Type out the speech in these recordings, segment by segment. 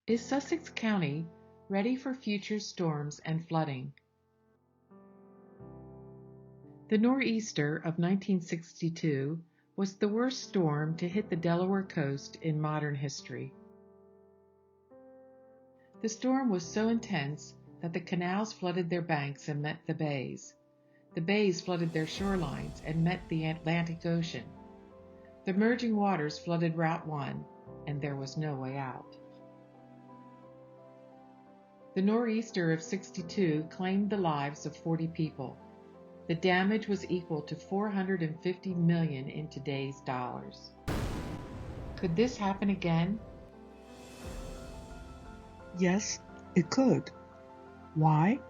Is Sussex County ready for future storms and flooding? The nor'easter of 1962 was the worst storm to hit the Delaware coast in modern history. The storm was so intense that the canals flooded their banks and met the bays. The bays flooded their shorelines and met the Atlantic Ocean. The merging waters flooded Route 1, and there was no way out. The nor'easter of '62 claimed the lives of 40 people. The damage was equal to $450 million in today's dollars. Could this happen again? Yes, it could. Why?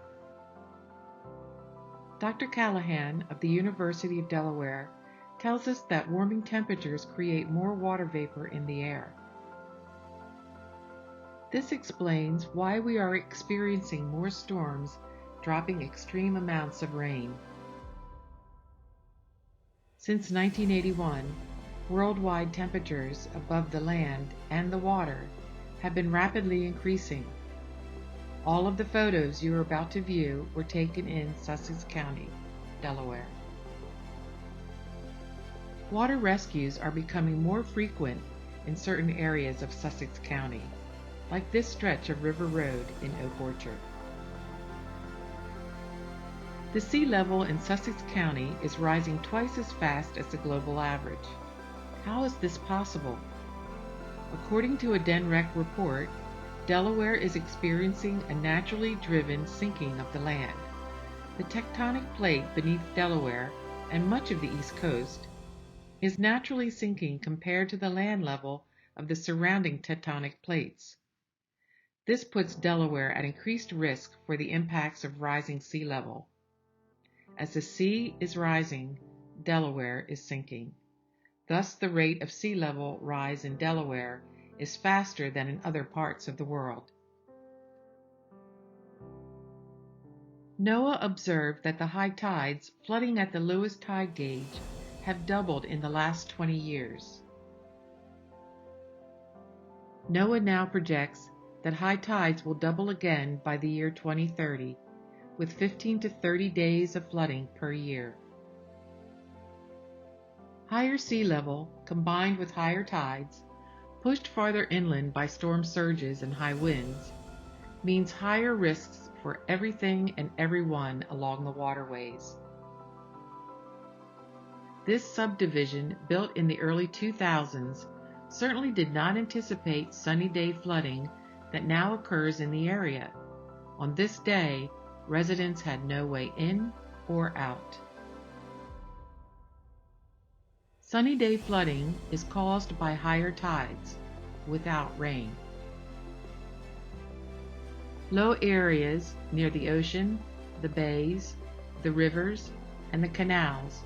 Dr. Callahan of the University of Delaware tells us that warming temperatures create more water vapor in the air. This explains why we are experiencing more storms dropping extreme amounts of rain. Since 1981, worldwide temperatures above the land and the water have been rapidly increasing. All of the photos you are about to view were taken in Sussex County, Delaware. Water rescues are becoming more frequent in certain areas of Sussex County, like this stretch of River Road in Oak Orchard. The sea level in Sussex County is rising twice as fast as the global average. How is this possible? According to a DENREC report, Delaware is experiencing a naturally driven sinking of the land. The tectonic plate beneath Delaware and much of the East Coast is naturally sinking compared to the land level of the surrounding tectonic plates. This puts Delaware at increased risk for the impacts of rising sea level. As the sea is rising, Delaware is sinking. Thus, the rate of sea level rise in Delaware is faster than in other parts of the world. NOAA observed that the high tides flooding at the lowest tide gauge have doubled in the last 20 years. NOAA now projects that high tides will double again by the year 2030, with 15 to 30 days of flooding per year. Higher sea level, combined with higher tides, pushed farther inland by storm surges and high winds, means higher risks for everything and everyone along the waterways. This subdivision, built in the early 2000s, certainly did not anticipate sunny day flooding that now occurs in the area. On this day, residents had no way in or out. Sunny day flooding is caused by higher tides, without rain. Low areas near the ocean, the bays, the rivers, and the canals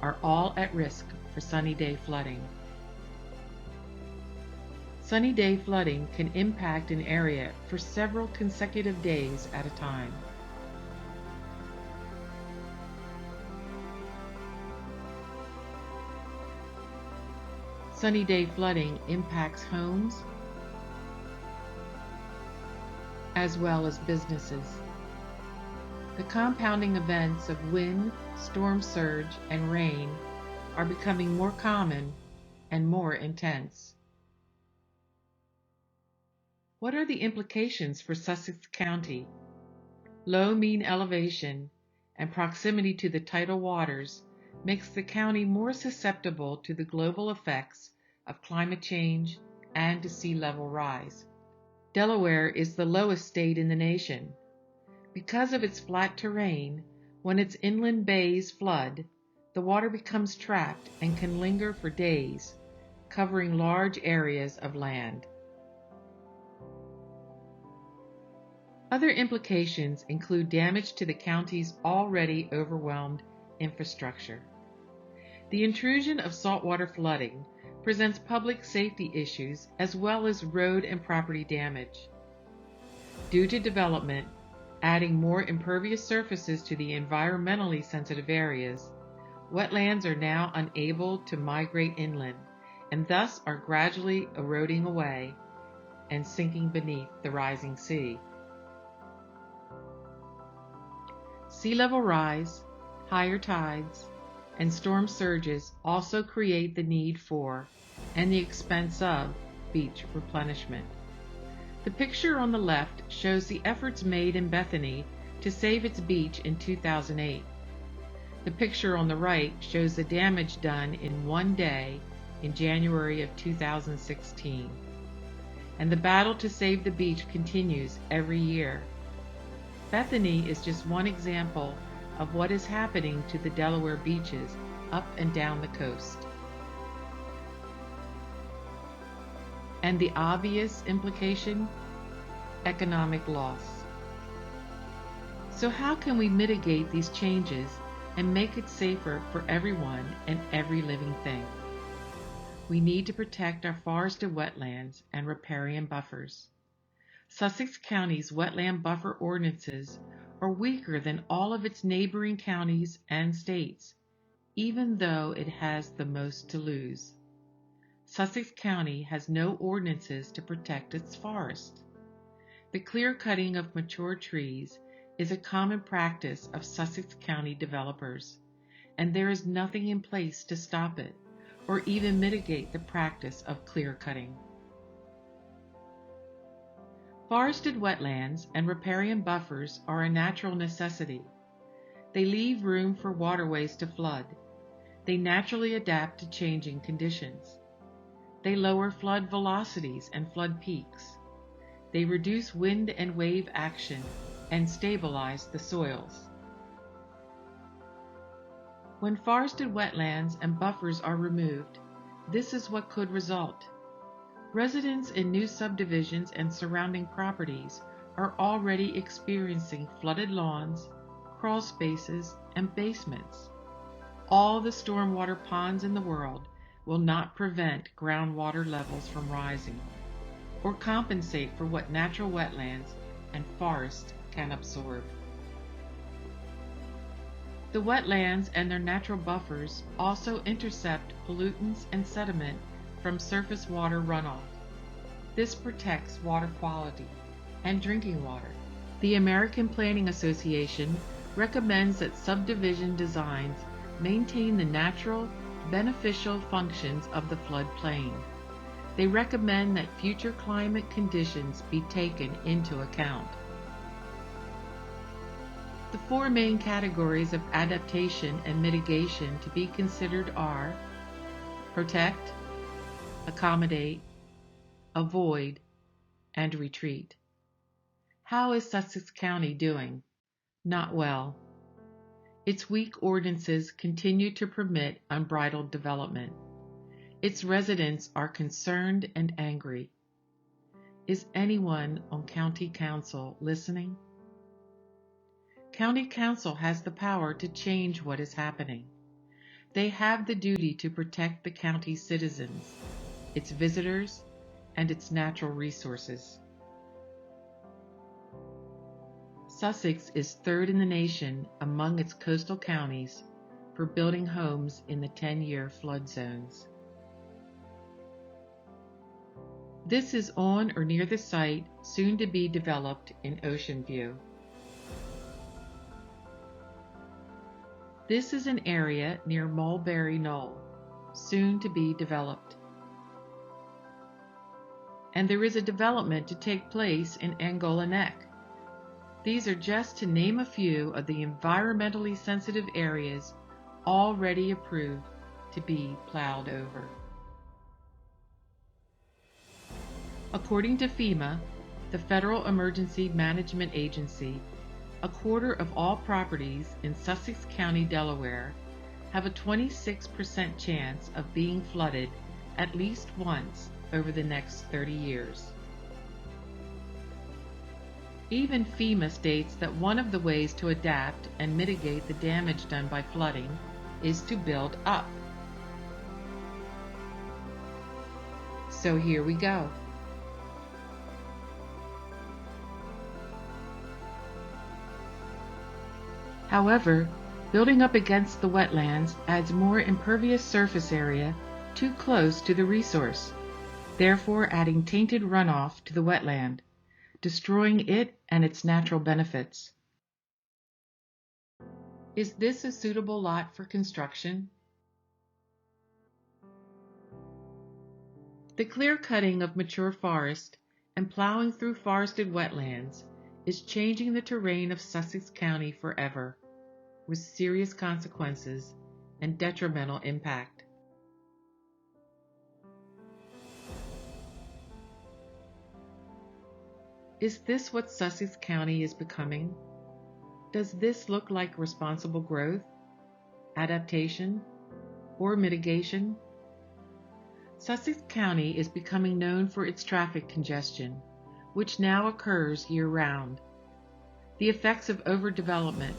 are all at risk for sunny day flooding. Sunny day flooding can impact an area for several consecutive days at a time. Sunny day flooding impacts homes as well as businesses. The compounding events of wind, storm surge, and rain are becoming more common and more intense. What are the implications for Sussex County? Low mean elevation and proximity to the tidal waters makes the county more susceptible to the global effects of climate change and to sea level rise. Delaware is the lowest state in the nation. Because of its flat terrain, when its inland bays flood, the water becomes trapped and can linger for days, covering large areas of land. Other implications include damage to the county's already overwhelmed infrastructure. The intrusion of saltwater flooding presents public safety issues as well as road and property damage. Due to development, adding more impervious surfaces to the environmentally sensitive areas, wetlands are now unable to migrate inland and thus are gradually eroding away, and sinking beneath the rising sea. Sea level rise, higher tides, and storm surges also create the need for, and the expense of, beach replenishment. The picture on the left shows the efforts made in Bethany to save its beach in 2008. The picture on the right shows the damage done in one day in January of 2016. And the battle to save the beach continues every year. Bethany is just one example of what is happening to the Delaware beaches up and down the coast. And the obvious implication? Economic loss. So how can we mitigate these changes and make it safer for everyone and every living thing? We need to protect our forested wetlands and riparian buffers. Sussex County's wetland buffer ordinances are weaker than all of its neighboring counties and states, even though it has the most to lose. Sussex County has no ordinances to protect its forests. The clear cutting of mature trees is a common practice of Sussex County developers, and there is nothing in place to stop it or even mitigate the practice of clear cutting. Forested wetlands and riparian buffers are a natural necessity. They leave room for waterways to flood. They naturally adapt to changing conditions. They lower flood velocities and flood peaks. They reduce wind and wave action and stabilize the soils. When forested wetlands and buffers are removed, this is what could result. Residents in new subdivisions and surrounding properties are already experiencing flooded lawns, crawl spaces, and basements. All the stormwater ponds in the world will not prevent groundwater levels from rising or compensate for what natural wetlands and forests can absorb. The wetlands and their natural buffers also intercept pollutants and sediment from surface water runoff. This protects water quality and drinking water. The American Planning Association recommends that subdivision designs maintain the natural, beneficial functions of the floodplain. They recommend that future climate conditions be taken into account. The four main categories of adaptation and mitigation to be considered are protect, accommodate, avoid, and retreat. How is Sussex County doing? Not well. Its weak ordinances continue to permit unbridled development. Its residents are concerned and angry. Is anyone on County Council listening? County Council has the power to change what is happening. They have the duty to protect the county's citizens, its visitors, and its natural resources. Sussex is third in the nation among its coastal counties for building homes in the 10-year flood zones. This is on or near the site soon to be developed in Ocean View. This is an area near Mulberry Knoll, soon to be developed. And there is a development to take place in Angola Neck. These are just to name a few of the environmentally sensitive areas already approved to be plowed over. According to FEMA, the Federal Emergency Management Agency, a quarter of all properties in Sussex County, Delaware, have a 26% chance of being flooded at least once over the next 30 years. Even FEMA states that one of the ways to adapt and mitigate the damage done by flooding is to build up. So here we go. However, building up against the wetlands adds more impervious surface area too close to the resource. therefore adding tainted runoff to the wetland, destroying it and its natural benefits. Is this a suitable lot for construction? The clear-cutting of mature forest and plowing through forested wetlands is changing the terrain of Sussex County forever, with serious consequences and detrimental impact. Is this what Sussex County is becoming? Does this look like responsible growth, adaptation, or mitigation? Sussex County is becoming known for its traffic congestion, which now occurs year-round. The effects of overdevelopment,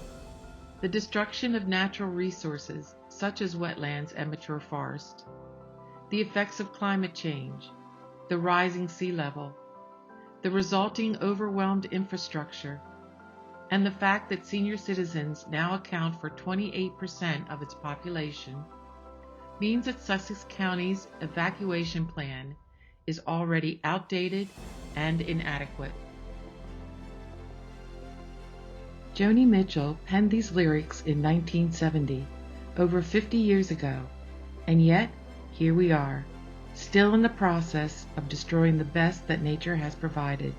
the destruction of natural resources such as wetlands and mature forest, the effects of climate change, the rising sea level, the resulting overwhelmed infrastructure, and the fact that senior citizens now account for 28% of its population means that Sussex County's evacuation plan is already outdated and inadequate. Joni Mitchell penned these lyrics in 1970, over 50 years ago, and yet here we are, still in the process of destroying the best that nature has provided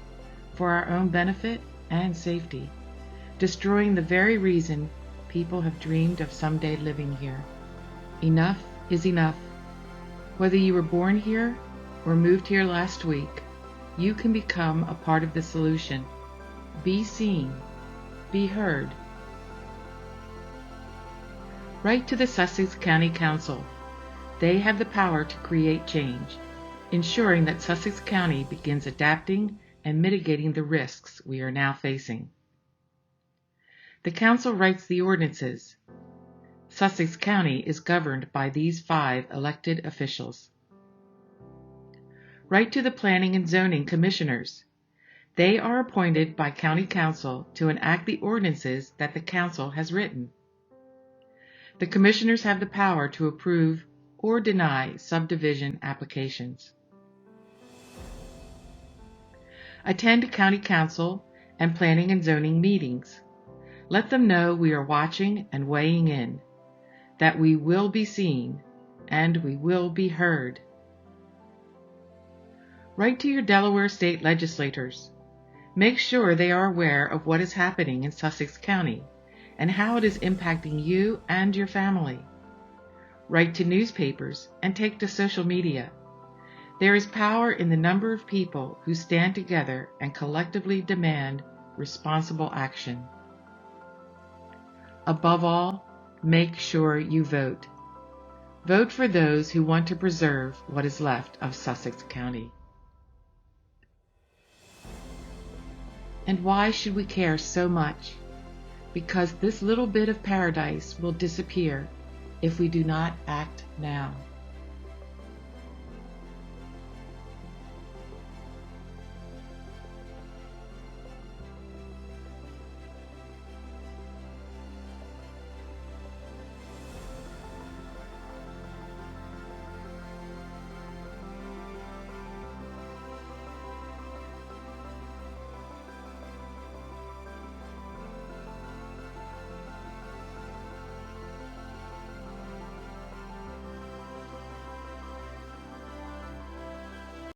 for our own benefit and safety, destroying the very reason people have dreamed of someday living here. Enough is enough. Whether you were born here or moved here last week, you can become a part of the solution. Be seen. Be heard. Write to the Sussex County Council. They have the power to create change, ensuring that Sussex County begins adapting and mitigating the risks we are now facing. The Council writes the ordinances. Sussex County is governed by these 5 elected officials. Write to the Planning and Zoning Commissioners. They are appointed by County Council to enact the ordinances that the Council has written. The Commissioners have the power to approve or deny subdivision applications. Attend County Council and Planning and Zoning meetings. Let them know we are watching and weighing in, that we will be seen and we will be heard. Write to your Delaware state legislators. Make sure they are aware of what is happening in Sussex County and how it is impacting you and your family. Write to newspapers and take to social media. There is power in the number of people who stand together and collectively demand responsible action. Above all, make sure you vote. Vote for those who want to preserve what is left of Sussex County. And why should we care so much? Because this little bit of paradise will disappear if we do not act now.